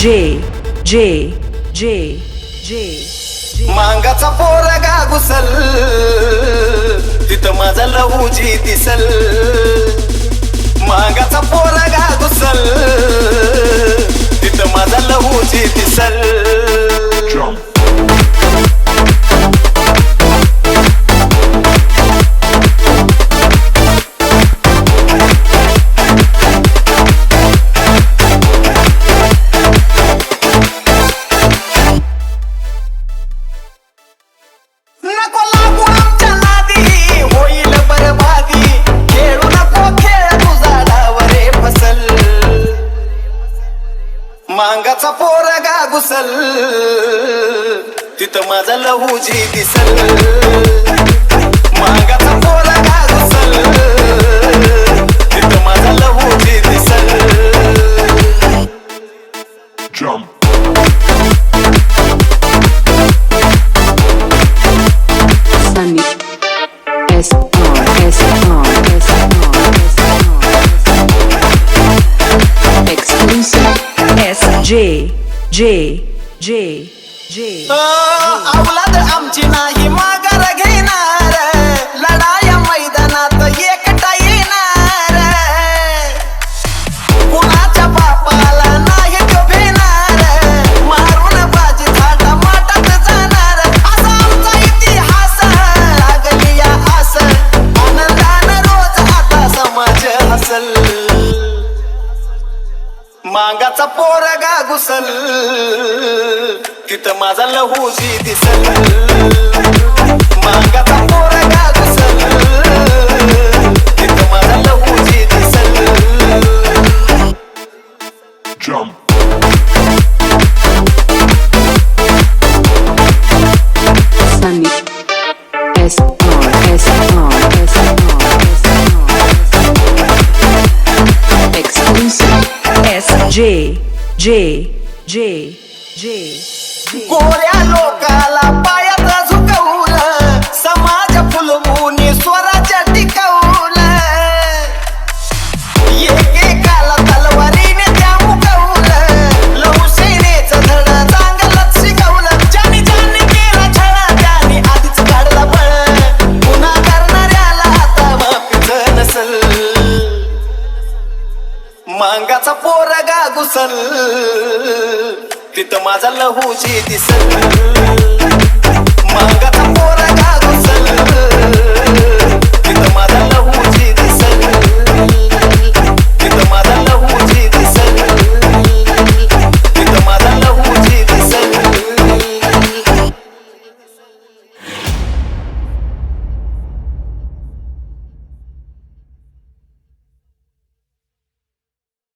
J J J J मांगाचा पोरगा घुसल तिथं माझा लहूजी दिसल मांगाचा पोरगा घुसल तिथं माझा लहूजी दिसल मांगाचा पोरगा घुसल तिथं माझा लहूजी दिसल मांगाचा पोरगा घुसल तिथं माझा लहूजी दिसल Sunny Exclusive J J J J अवलाद आमची नाही माघार घेणार लढाया मैदानात एकटा येणार कुणाच्या बापाला नाही तो भेणार मारून बाजी झाडा माटात जाणार असा आमचा इतिहास लागली या आस आनंदानं रोज आता समाज हसल मांगाचा पोरगा घुसल तिथं माझा लहूजी दिसल मांगाचा पोरगा घुसल तिथं माझा लहूजी दिसल Sunny Exclusive J J J J गोऱ्या लोकाला पायात झुकवलं समाज फुलवून स्वराच्या टिकवलं एकेकाला तलवारीने त्या मुकवलं लहू सेनेचं धड चांगलंच शिकवलं ज्याने ज्याने केला छळा त्याने आधीच काढला बळ पुन्हा करणाऱ्याला आता माफीच नसल मांगाचा पोरगा घुसल तिथं माझा लहूजी दिसल मांगाचा पोरगा घुसल